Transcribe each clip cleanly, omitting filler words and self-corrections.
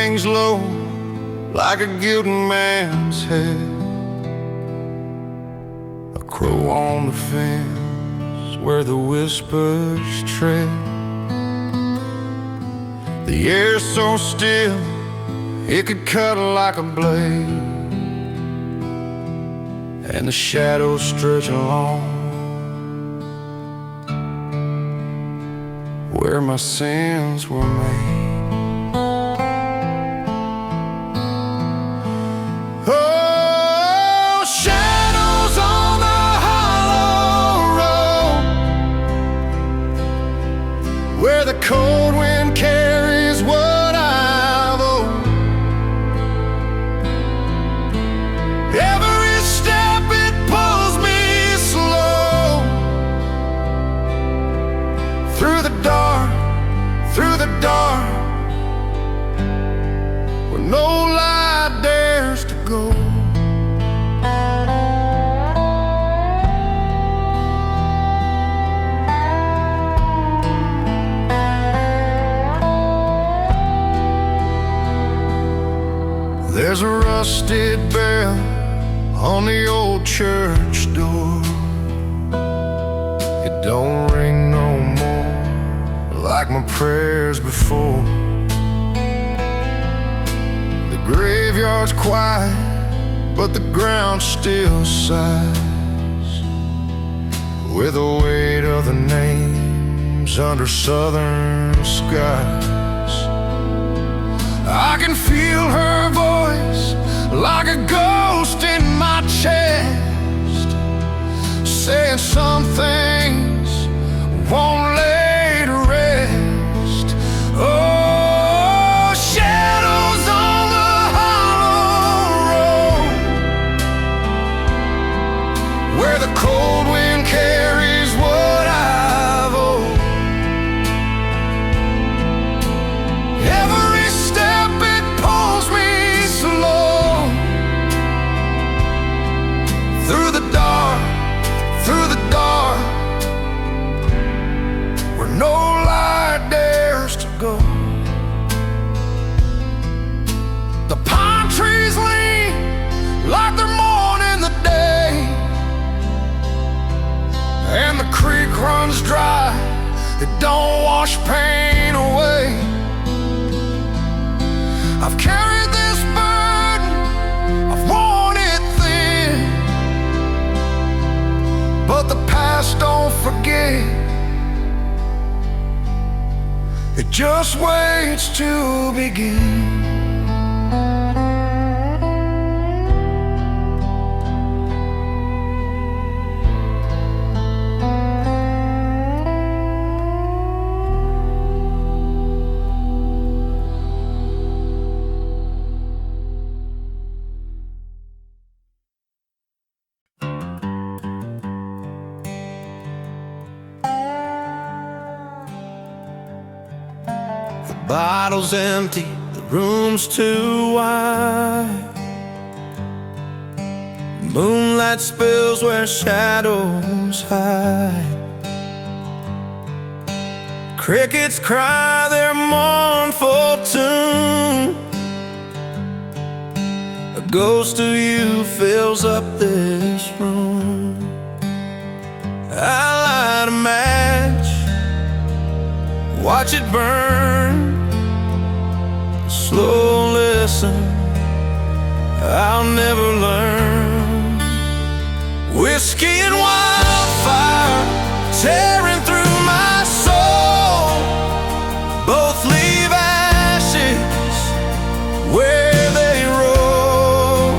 hangs low like a guilty man's head. A crow on the fence where the whispers tread. The air's so still it could cut like a blade, and the shadows stretch along where my sins were made. Oh, shadows on the hollow road, where the cold wind carries what I've owed. Every step it pulls me slow through the dark, where no light dares to go. There's a rusted bell on the old church door. It don't ring no more like my prayers before. The graveyard's quiet, but the ground still sighs with the weight of the names under southern skies. I can feel her voice like a ghost in my chest, saying some things won't lay to rest. Oh, shadows on the hollow road, where the cold wind carries what I've owed. Every step it pulls me slow through the dark, where no light dares to go. The pine trees lean like they're mourning the day, and the creek runs dry, it don't wash pain away. I've carried this burden, I've worn it thin, but the past don't forget, it just waits to begin. The bottle's empty, the room's too wide. Moonlight spills where shadows hide. Crickets cry their mournful tune. A ghost of you fills up this room. I light a match, watch it burn. Slow listen, I'll never learn. Whiskey and wildfire tearing through my soul, both leave ashes where they roll.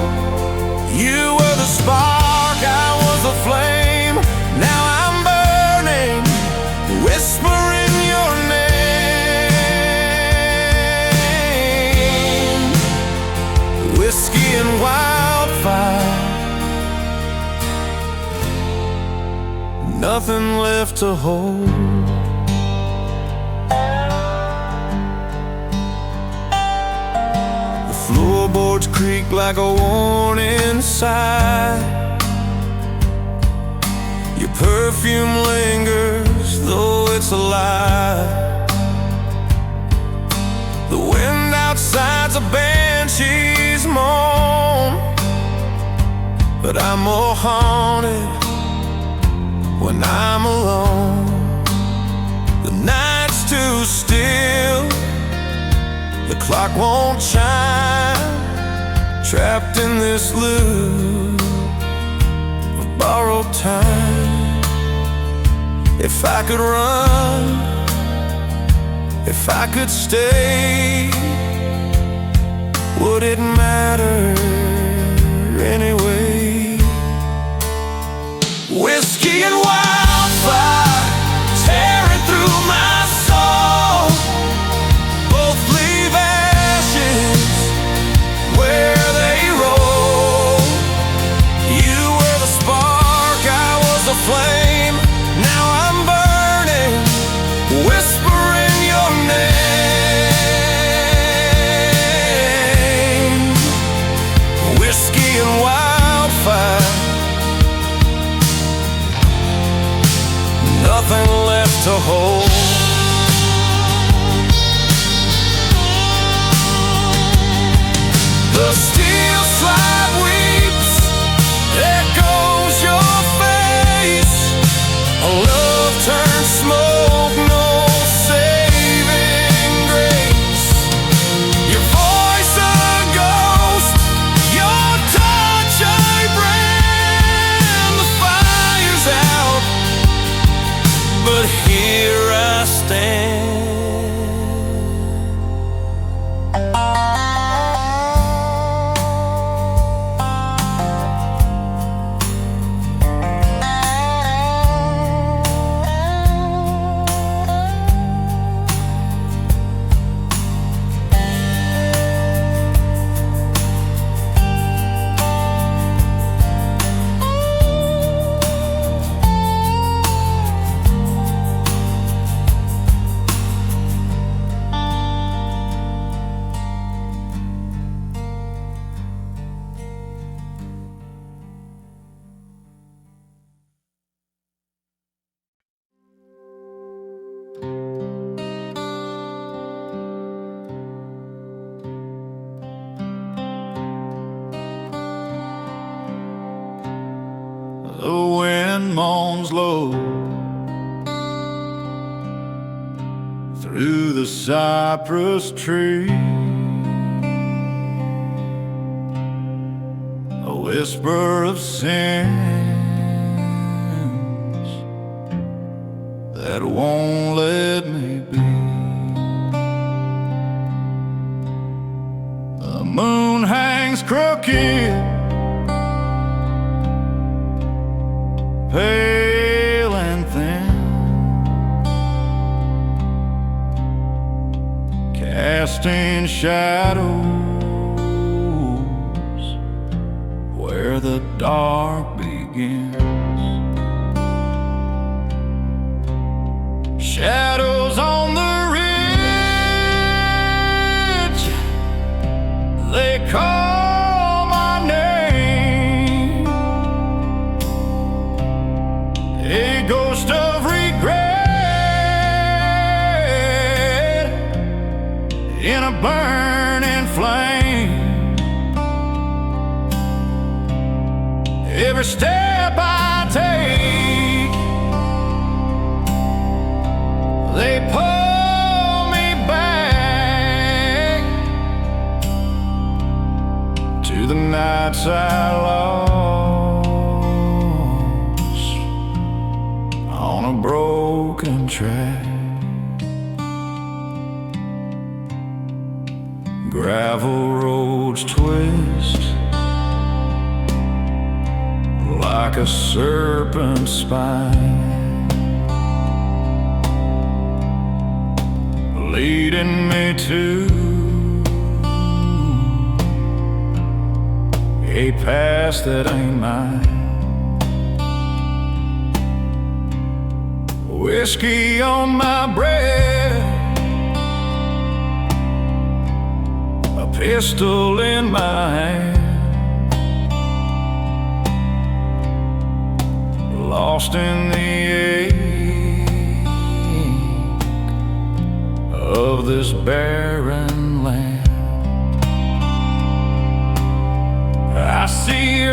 You were the spark, I was the flame. Now I'm burning, whispering your name. Whiskey and wildfire, nothing left to hold. The floorboards creak like a warning sigh. Your perfume lingers, though it's a lie. The wind outside's the banshees moan, but I'm more haunted when I'm alone. The night's too still, the clock won't chime, trapped in this loop of borrowed time. If I could run, if I could stay, would it matter anyway? Whiskey and wildfire tearing through my soul, both leave ashes where they roll. You were the spark, I was the flame. Now I'm burning, whispering your name. Whiskey and wildfire, nothing left to hold. The steel slide weeps, echoes your face. Love turns smoke, no saving grace. Your voice a ghost, your touch a brand. The fire's out, but here I stand. The wind moans low through the cypress tree, a whisper of sins that won't let me be. The moon hangs crooked, pale and thin, casting shadows where the dark begins. Shadows on the ridge, they call my name. A ghost of regret in a burning flame. Every step I take, they pull me back to the nights I lost on a broken track. Gravel roads twist like a serpent's spine, leading me to a past that ain't mine. Whiskey on my breath, a pistol in my hand, lost in the ache of this barren land.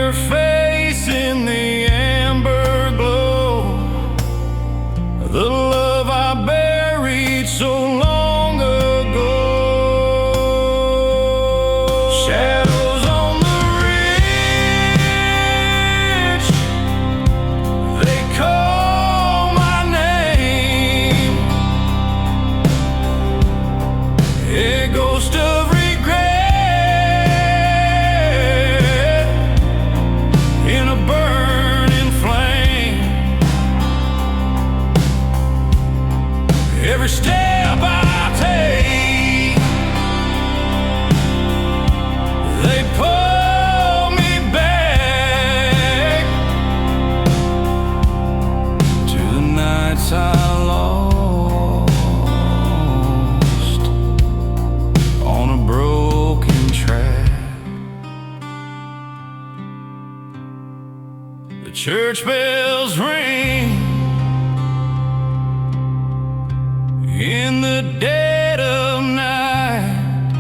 her face in the amber glow, the love I buried so long ago. Shadows on the ridge, they call my name. A ghost of regret in a burning flame. Every step I take, they pull me back to the nights I lost on a broken track. The church bells ring in the dead of night,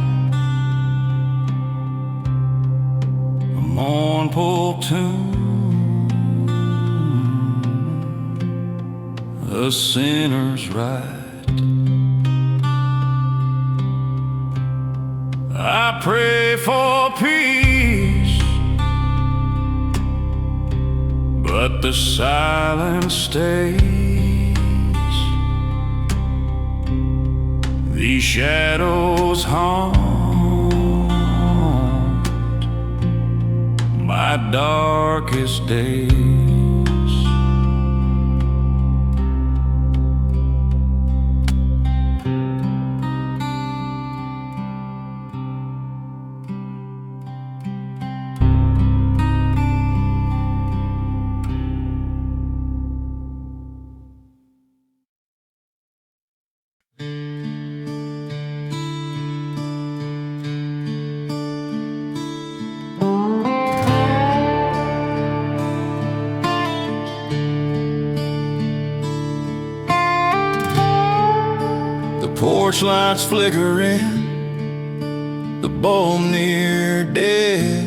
a mournful tune, a sinner's right. I pray for peace, but the silence stays. These shadows haunt my darkest days. Porch lights flickering, the bulb near dead.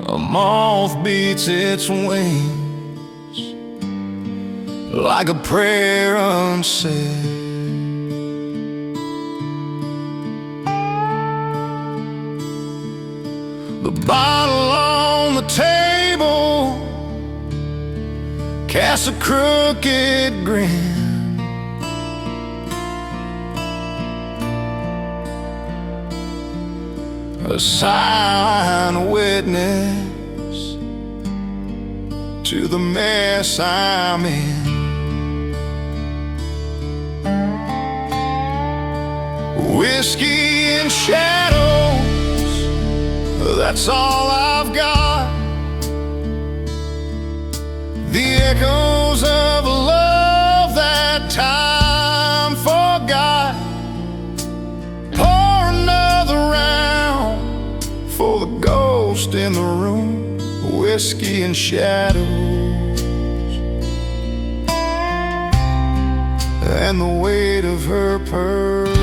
A moth beats its wings like a prayer unsaid. The bottle on the table casts a crooked grin. A silent witness to the mess I'm in. Whiskey and shadows, that's all I've got. The echoes of a love that time forgot. Pour another round for the ghost in the room. Whiskey and shadows, and the weight of her perfume.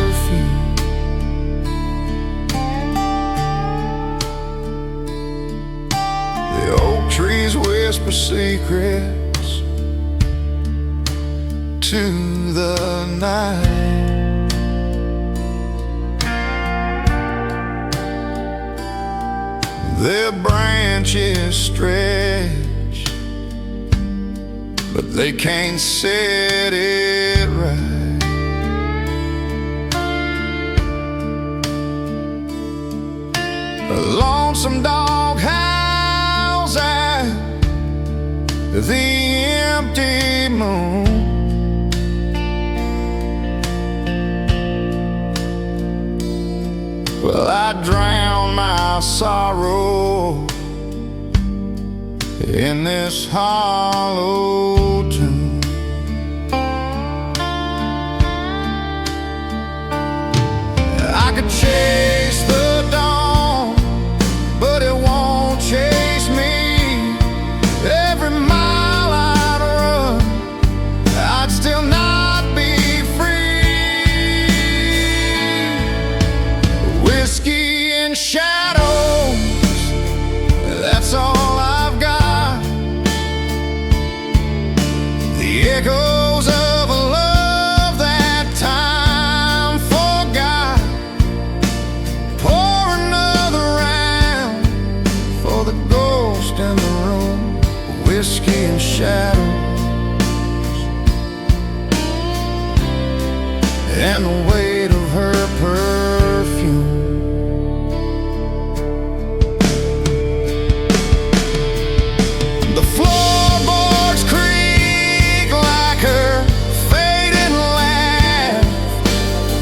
The oak trees whisper secrets to the night. Their branches stretch, but they can't set it right. A lonesome dog howls at the empty moon. Well, I drown my sorrow in this hollow tune. I could chase the dawn, but it won't chase me. Every mile I'd run, I'd still not be free. and the weight of her perfume. The floorboards creak like her fading laugh.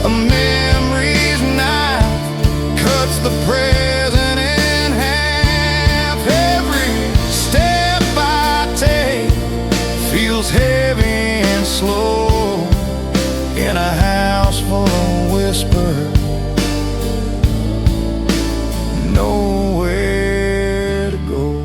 A memory's knife cuts the present in half. Every step I take feels heavy and slow in a house full of whispers, nowhere to go.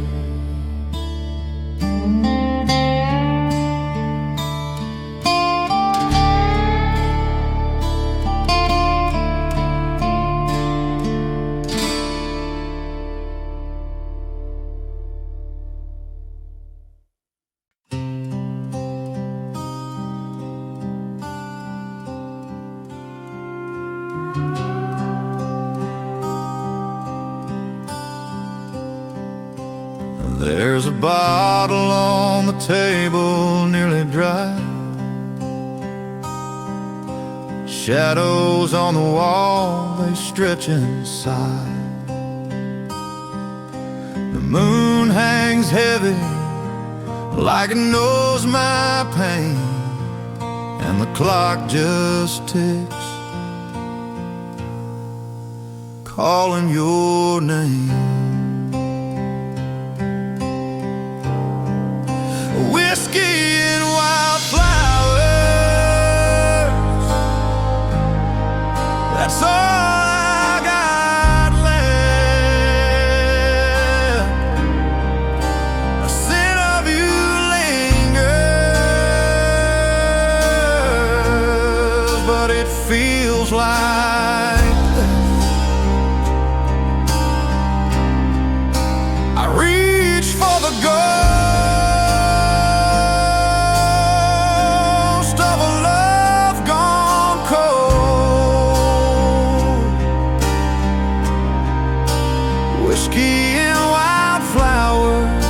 There's a bottle on the table, nearly dry. Shadows on the wall, they stretch inside. The moon hangs heavy, like it knows my pain, and the clock just ticks, calling your name. Whiskey and wildflowers, that's all I got left. A scent of you lingers, but it feels like I reach for the gold and wildflowers,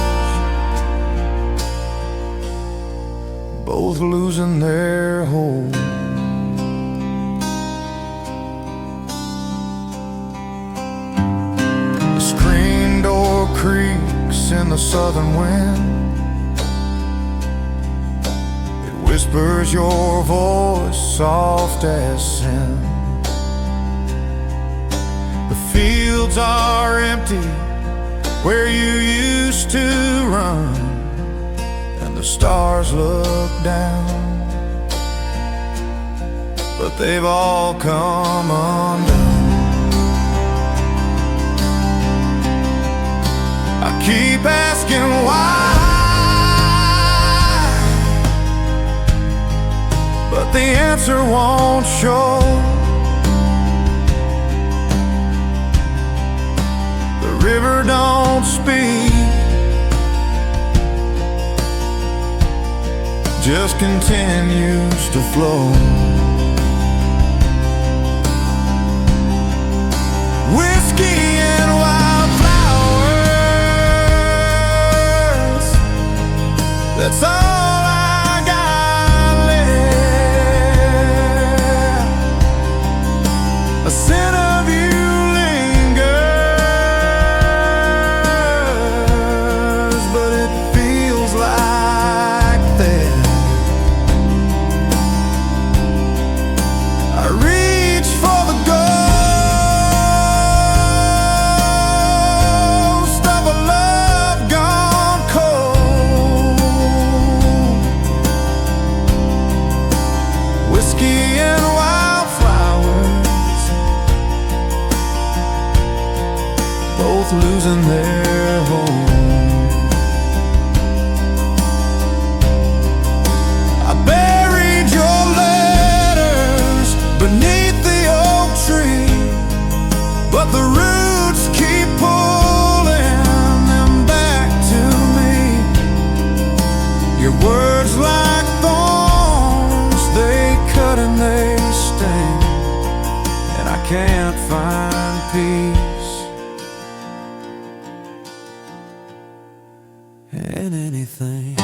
both losing their hold. The screen door creaks in the southern wind. It whispers your voice soft as sin. The fields are empty where you used to run, and the stars look down, but they've all come undone. I keep asking why, but the answer won't show. The river don't speak, just continues to flow. Whiskey and wildflowers, that's all I got left. A scent of you losing their home. I buried your letters beneath the oak tree, but the roots keep pulling them back to me. Your words like thorns, they cut and they sting, and I can't find peace in anything.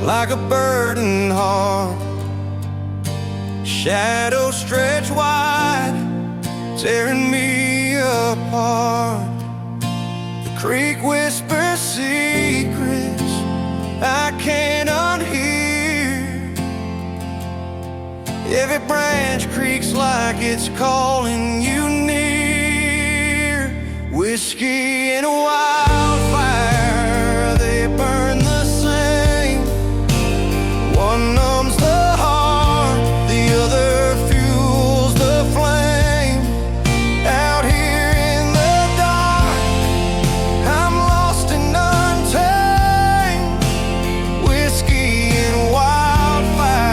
like a burdened heart. Shadows stretch wide, tearing me apart. The creek whispers secrets I can't unhear. Every branch creaks like it's calling you near. Whiskey and wildfire, they burn the same. One numbs the heart, the other fuels the flame. Out here in the dark, I'm lost and untamed. Whiskey and wildfire,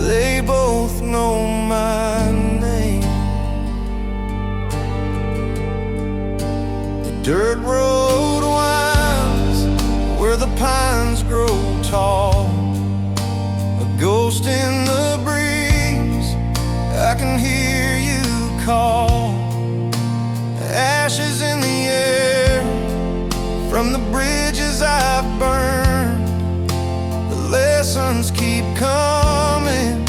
they both know my name. The dirt road winds where the pines grow tall. A ghost in the breeze, I can hear you call. Ashes in the air from the bridges I've burned. The lessons keep coming,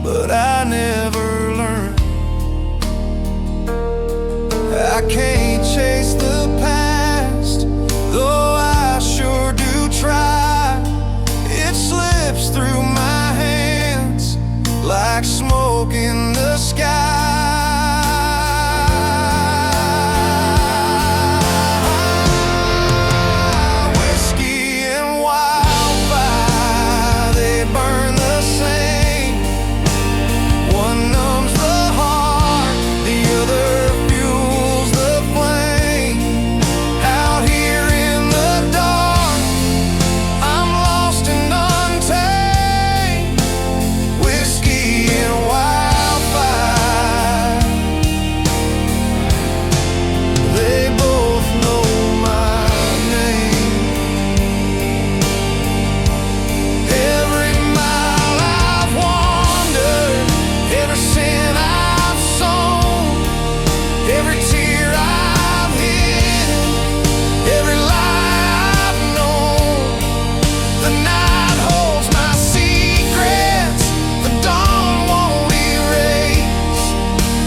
but I never learn. I can't chase the past, though I sure do try. It slips through my hands like smoke in the sky. Whiskey and wildfire, they burn the same. One numbs the heart, the other fuels the flame. Out here in the dark, I'm lost and untamed. Whiskey and wildfire, they both know my name. Every mile I've wandered, every sin I've sown, every tear I've hidden, every lie I've known. The night holds my secrets, the dawn won't erase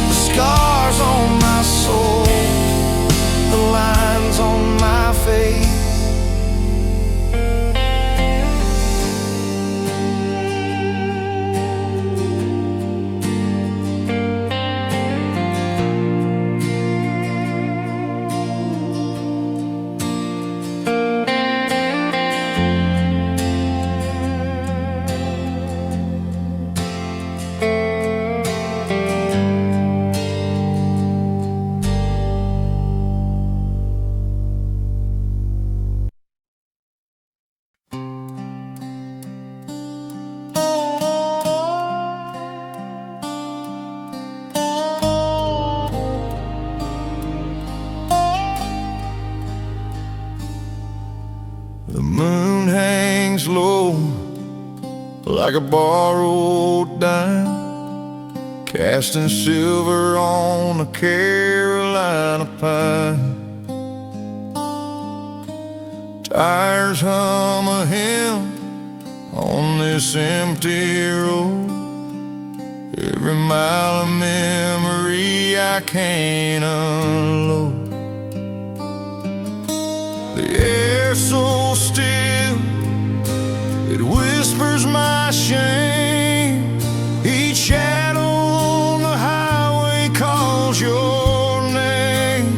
the scars on my soul, the lines on my face. The moon hangs low like a borrowed dime, casting silver on a Carolina pine. Tires hum a hymn on this empty road. Every mile of memory I can't unload. The air so still, it whispers my shame. Each shadow on the highway calls your name.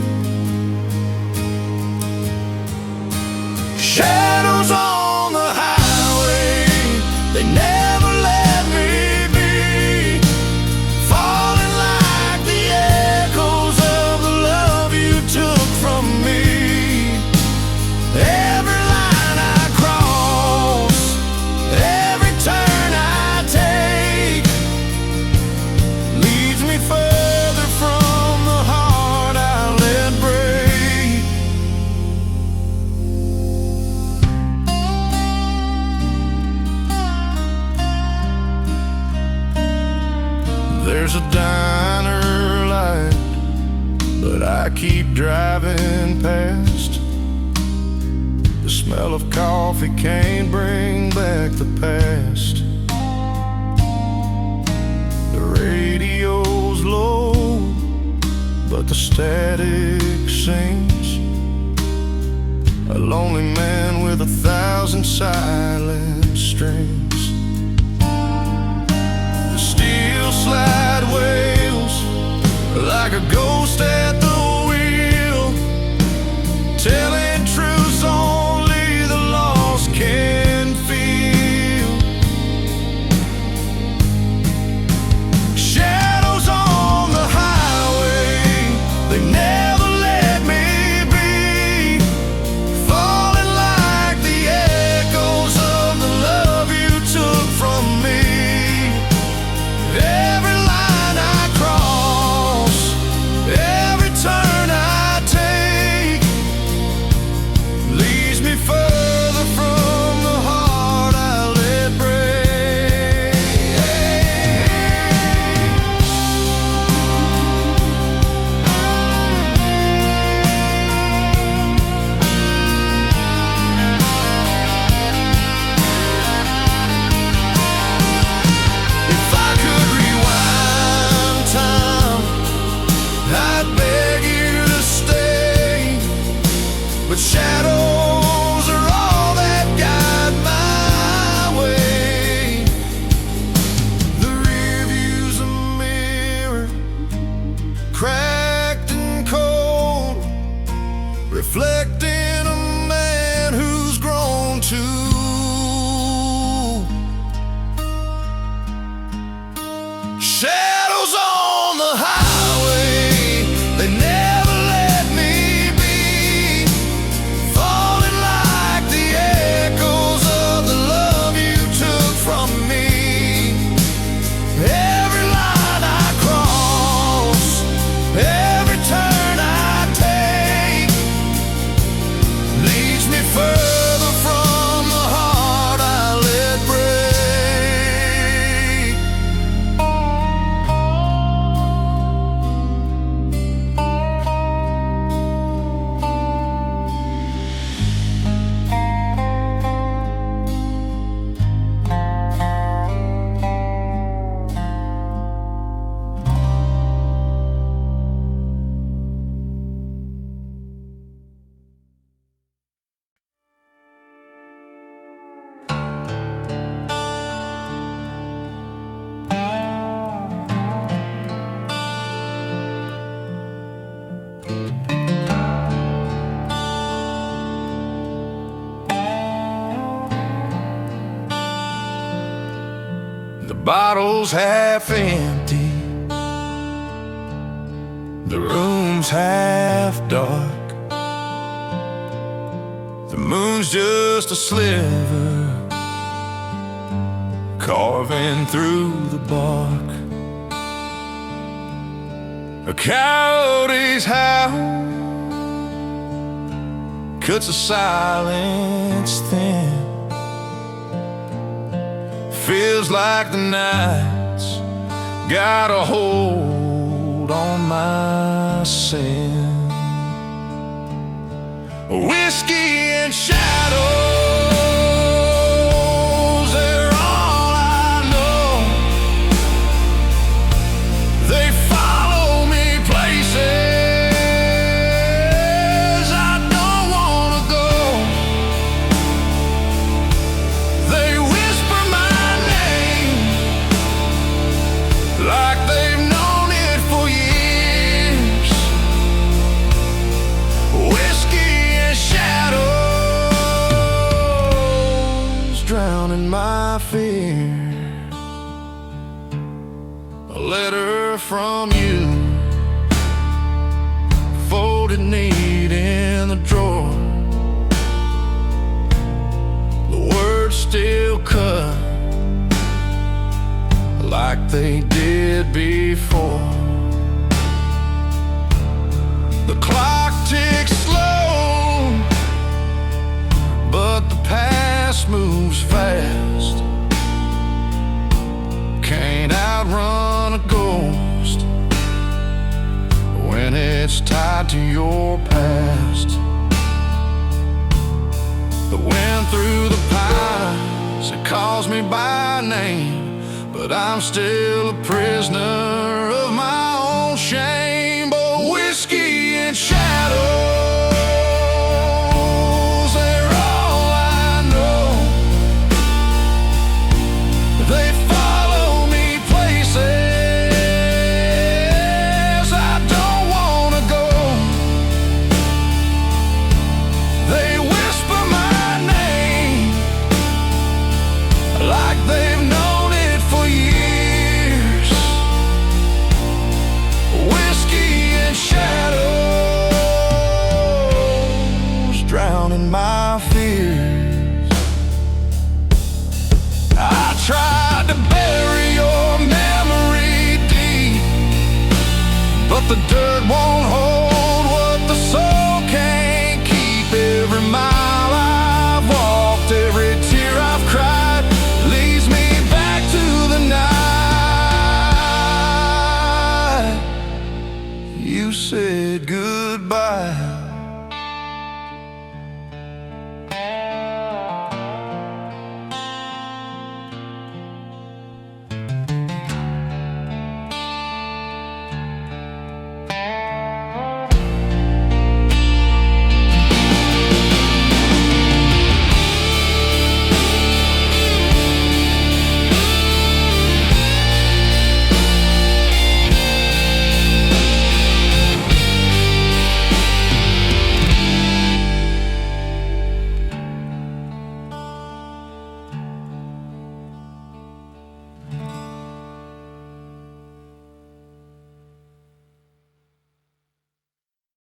Shadows on the highway, they never let me be. Falling like the echoes of the love you took from me. Every line I cross, every turn I take, leads me further from the heart I let break. There's a diner light, but I keep driving past. smell of coffee can't bring back the past. The radio's low, but the static sings. A lonely man with 1,000 silent strings. The steel slide wails like a ghost at the wheel, telling truths only the lost can feel. Shadows on the highway, they never let me be, falling like the echoes of the love you took from me. Every line I cross, every turn I take, leads me further from the heart I let break. If I could rewind time, I'd beg you to stay, but shadows are all that guide my way. The rear view's a mirror, cracked and cold, reflecting a man who's grown too. Shadows on the highway, they never let me be, falling like the echoes of the love you took from me. Every line I cross, every turn I take, leads me further from the heart I let break. The bottle's half empty, the room's half dark, the moon's just a sliver carving through the bark. A coyote's howl cuts the silence thin. Feels like the night's got a hold on my sin. Whiskey and shadows, they're all I know. They follow me places I don't wanna go. They whisper my name like they've known it for years. Whiskey and shadows drowning my fear. A letter from you, folded neat in the drawer. The words still cut like they did before. The clock ticks slow, but the past moves fast. Can't outrun a ghost when it's tied to your past. The wind through the pines, it calls me by name, but I'm still a prisoner of my own shame. But whiskey and shadows, they're all I know. They follow me places I don't wanna go. They whisper my name like they've known it for years. Whiskey and shadows drowning my fears. I tried to bury your memory deep, but the dirt